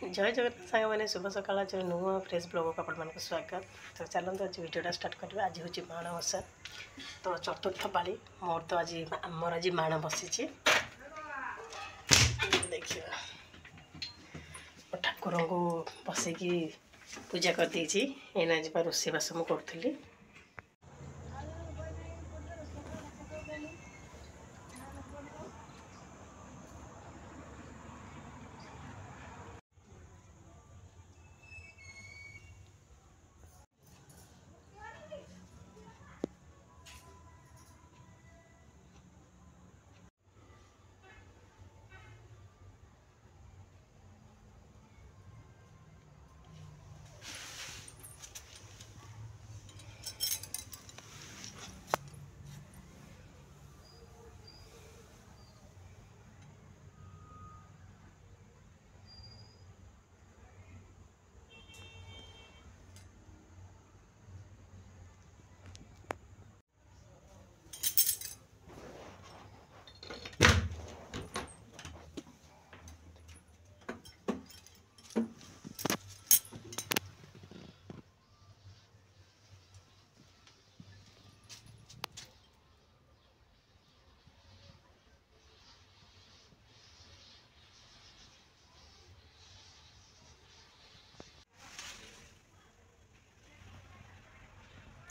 जय जगन्नाथ सांग मैंने शुभ सकाल आज नुआ फ्रेश ब्लॉग को आपण मानक स्वागत। तो चलते आज वीडियोटा स्टार्ट करवा। आज हूँ माणबसा तो चतुर्थ पाली मोर तो आज आमर आज माण बसी देखिए ठाकुर को बसैकी पूजा कर देछि। एना जी रोषे बास मु करूली।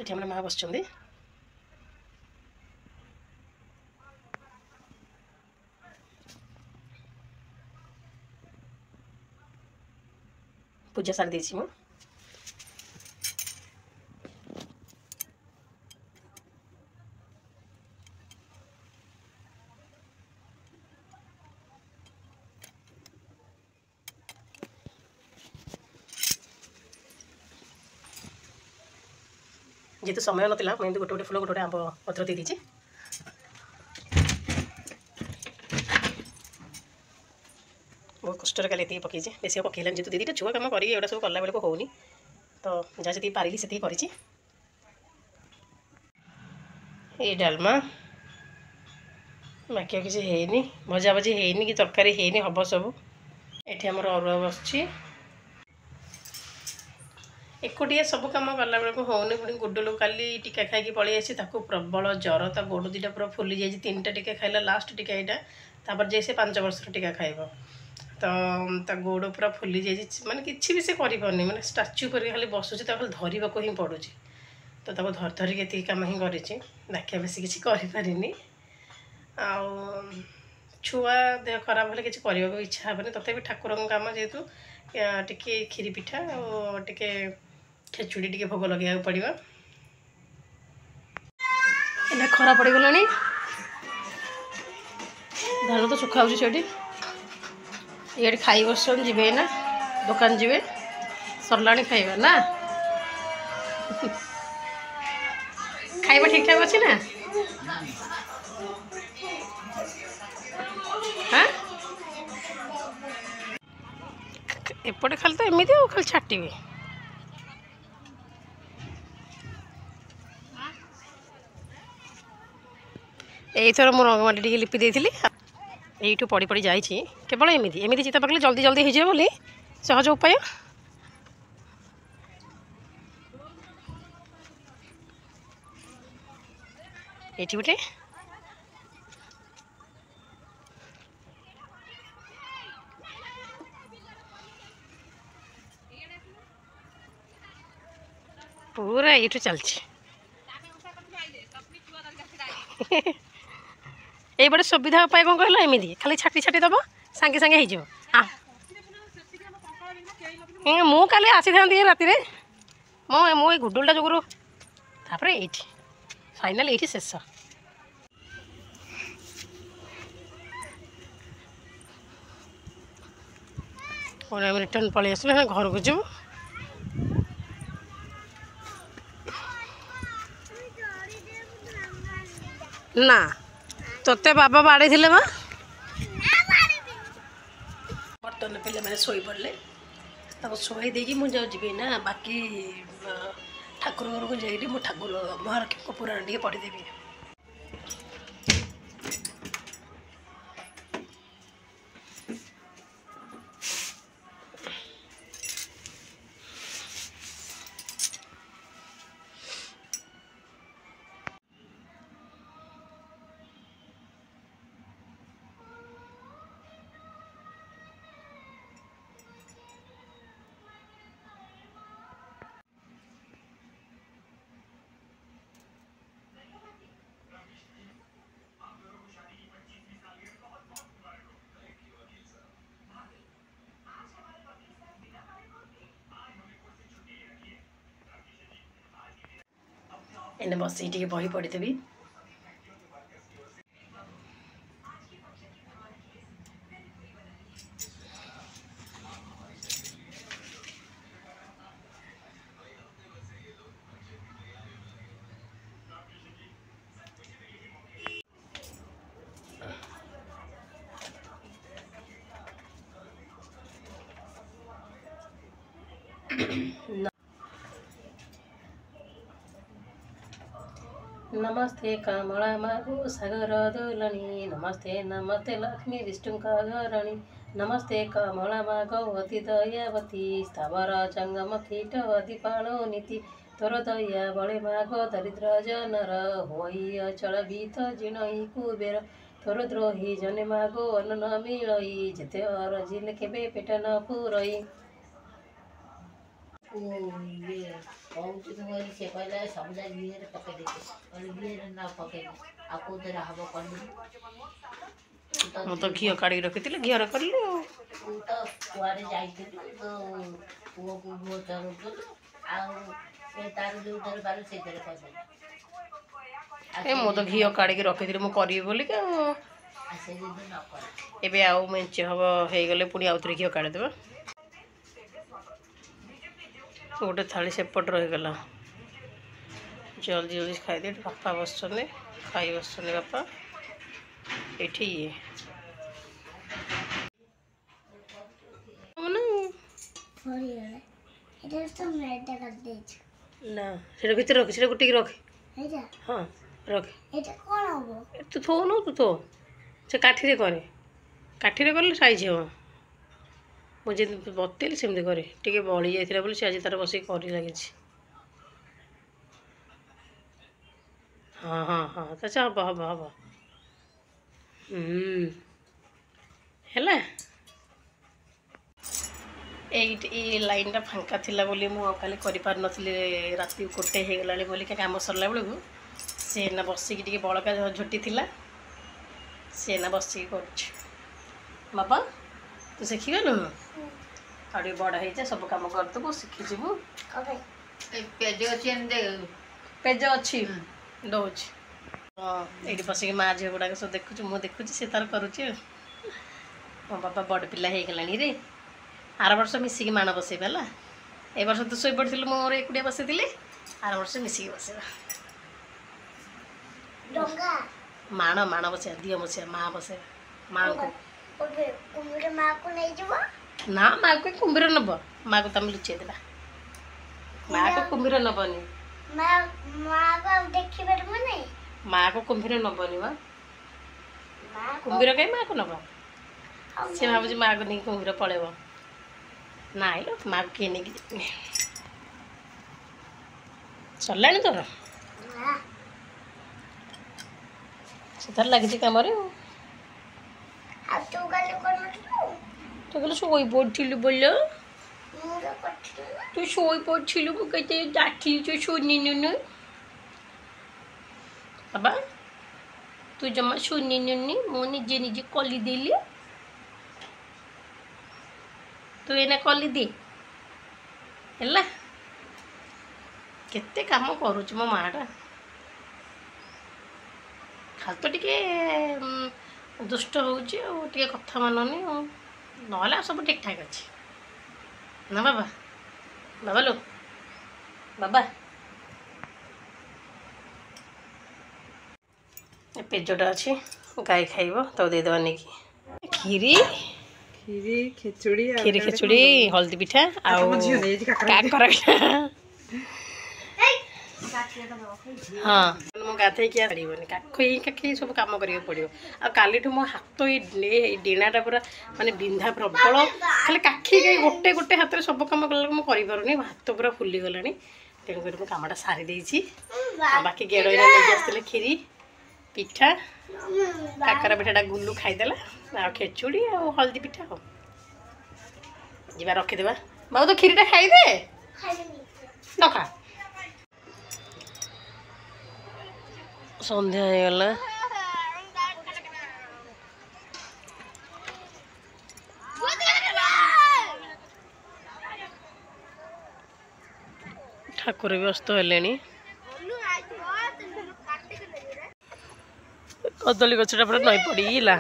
ये हमारे माँ बस पूजा सारी देछि मु। जेहेतु समय नाला मुझे गोटे गोटे फुल गोटे गोटे आंब पत्र दे दीजिए। बहुत कष्ट कल पकई बेस पकईलानी जेहतु दीदी छुआ कम कर सब कला बेलू होनी तो जहाँ से पारिली से करी। डालमा बाकी किसी है भजा भजी है कि तरकारी है हम सब। ये आमर अरुआ बस एकुटिया सब कम कला बेलू होनी। पुणी गुडुलू काली टीका खाई पलि आसी प्रबल ज्वर ता गोड़ दुटा पूरा फुली जाए। 3टा टीका खाइला लास्ट टीका यहाँ जे से 5 वर्षर टीका खाइब तो गोड़ पूरा फुली जाए। माने किसी भी से करें माने स्टाच्यू कर खाली बसुची खाली धरवाक ही पड़ू तो धर धरिक ये कम ही करी बाकी बेस किसी करें। छुआ देह खराब हेल्ले किसी करने को इच्छा हेनी तथापि ठाकुर काम जेहेतु टिके खीरी पिठा और टिके खेचुड़ी टिके भोग लगे पड़ो। एना खरा पड़गला धान तो सुखा से ये खाई बस जी ना दुकान जी सरला खाइबा ना खाइबा ठीक ठाक अच्छी ना। हाँ एपटे खाली तो एमती खाली छाटे यहीथर मु रंगमाटी टी लिपि देती यू पड़ी पड़ी जाइए केवल एमती एमती चिता पकड़े जल्दी जल्दी हो जाए बोली सहज उपाय। ये गोटे पूरा ये चलती ये बड़े सुविधा उपाय कौन कहला एमती खाली छाटी छाटी दब सांगे सांगे हो। मु काली आसी था राति मु गुडुलटा जो ये फाइनाल ये शेष। रिटर्न पलि आस घर को जीव ना तोते बाबा बाड़े थे बर्तन पे मैंने शोई पड़े शोई देकी मुझे जी ना बाकी ठाकुर घर को जाइए मु ठाकुर महालक्ष्मी पुराण टे पढ़ीदेवी। एने बस टी बही पढ़ी नमस्ते कमला मागो सागर दुलनी नमस्ते नमस्ते लक्ष्मी विष्णुकागरणी नमस्ते कमला मागो अति दयावती स्थावर जंगम कीट अधिपालो नीति तोर दया बड़े मागो दरिद्र जनर होई अचल बीत जिणई कुबेर तोर द्रोही जने मागो अन्न न मिलई जेते अरजिले केबे पेट न पुरई से कहला समुदाय बिहेर पकड़ देते बिहेर ना पकड़ आ कोदर हबो कर मु तो घियो काढ़ी रखिथिले घियर करलु तू तो कुआरे जाइथिलु तो पुओ को भो चरो आ ए तार जो उधर बारे से इधर कर ए मु तो घियो काढ़ी के रखिथिले मु करिवे बोली के आ से दिन न कर एबे आउ मेंचे हबो हे गले पुनी आउतरे घियो काढ़ी देबा गोटे थाली सेपट रहीगला जल्दी जल्दी खाई बापा बस खाई बस बापा ये ना से भितर रख से गोटे रख हाँ रख तू थो न तू थो से काठी करे काठी कले साइज हे मुझे बतेली सेमती करे टे बड़ी जाइए बोली आज तार बस कर लगी हाँ हाँ हाँ अच्छा हम हम हम है ये लाइन टा फांका थिला बोली मु खाली कर नी राति गोटे हो गला बोली कम सरला बेलू सी ना बसिक टे बड़का झोटी थिला सी ना बसिक कर बाबा तू शिखिगलु आगे बड़ हो सब कम करदेबू शिखिजु पेज अच्छी दौच हाँ ये बसिक माँ झील गुड़ाक सब देखु मुझे देखुची से तार करुच्ची मो बापा बड़ पिला हो गला रे आर वर्ष मिसिकी माण बसैबा है ए वर्ष तू शोई पड़ी मोर एकुटिया बसई आर वर्ष मिसिकी बसैबा माण माण बसैया दिह बसैया माँ बसैबा माँ को ना माँ को कुंभीर नब माँ को तुम लुचे देला माँ को कुंभीर नबनी माँ को कुंभीर नबनी माँ कुंभीर कहीं माँ को नब सी भाव माँ को नहीं कुंभीर पलैब ना लो माँ को किए नहीं सरला तोर से लगी कम तो शोई पड़ू बोल तू शोई पड़ू मुझे डाकी शुनी नुन बाबा तू जमा शुनी नुनी मु निजे निजे कली देली तू एना कली दे है केते काम करुच मो माटा खाल तो टे दुष्ट होची कथा माननी ना सब ठीक ठाक अच्छे ना बाबा बाबा लो बाबा पेजटा अच्छी गाय खाइब तो देदेवा नहीं खीरी खीरी खिचुड़ी हल्दी पिठा हाँ मो गाधे कि पड़ोनी काखई काखई सब कम करा पड़ो आली मो हाथ ये डीणाटा पूरा मानने बिंधा प्रबल खाली काखी कहीं गोटे गोटे हाथ में सब कम कला मुझे हाथ पूरा फुली गला तेणुक मुझे कमटा सारी देती बाकी गेड़ नहीं आसते खीरी पिठा काकरा पिठाटा गुलू खाईदेला आ खेचुड़ी आ हल्दी पिठा हो जा रखीदे बाबू तो खीरीटा खाईदे न खा सन्ध्या होगला ठाकुर भी अस्त हेले कदली गछटा पूरा नई पड़ा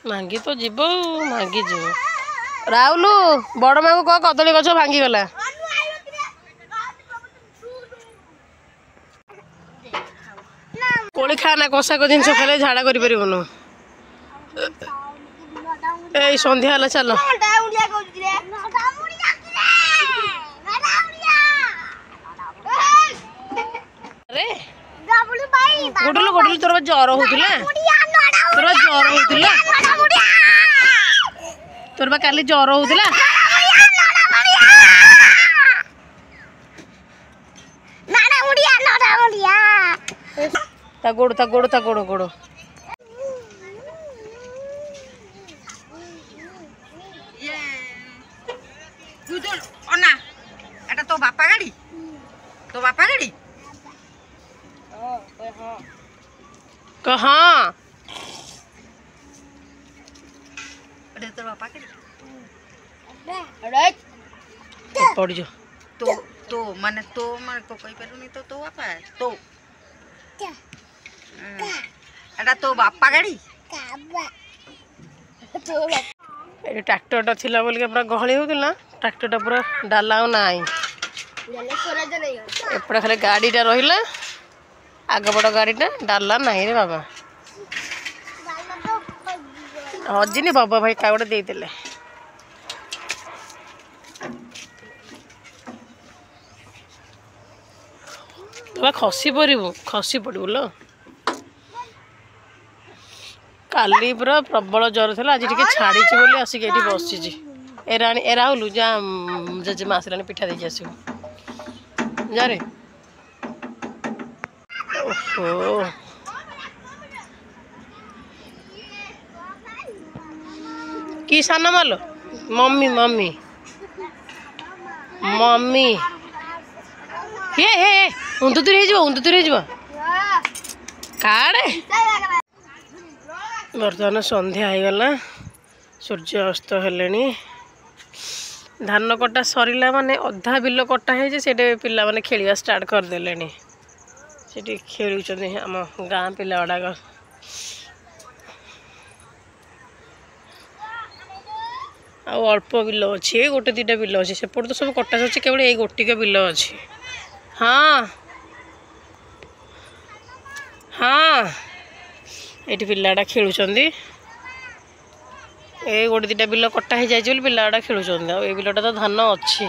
भांगी तो जीव भांगी जीव राहुल बड़ माँ को कह कदली गछ भांगी गला कोली खाना कषा को जिनस खाले झाड़ा कर सन्ध्या है चल गुडलू गुडलू तोर ज्वर होता तोर ज्वर होता तोर बा काली ज्वर होता गोड़ गोड़ गोड़ तो बापा गाड़ी कहाँ तो बापा गाड़ी पड़ जा तो माने को कहि पारुनी तो बापा तो एटा तो बापा गाड़ी ट्रैक्टर थिला बोल के पूरा गहली होता ट्रैक्टर पूरा डाला नाई एपटे खाली गाड़ीटा रहा आग बड़ गाड़ीटा डाला नाई रे बाबा हजिनी बाबा भाई का गोटे देदेले बाबा खसी पड़ू लो काली पूरा प्रबल ज्वर था आज टे छाड़ी बोली आसिक ये बसी ए राहुल जा जेजेमा आसलानी पिठा देकी आस जा रे ओहो कि सान मालो मम्मी मम्मी मम्मी हे हे उंदुतुरी काड़े बर्तमान संध्या हो गला सूर्य अस्त हेले धान कटा सरला माने अधा बिल कटा है से पिला माने खेलिया स्टार्ट करदे से खेलुं आम गाँ पिला गुड़ाक अल्प बिल अच्छी गोटे दुटा बिल अच्छी सेपट तो सब कटा सर केवल ये गोटिक बिल अच्छी हाँ हाँ ये पिलाटा खेलुं ए गोटे दुटा बिल कटा हो जाए पिलाटा खेलुं बिलटा तो धान अच्छी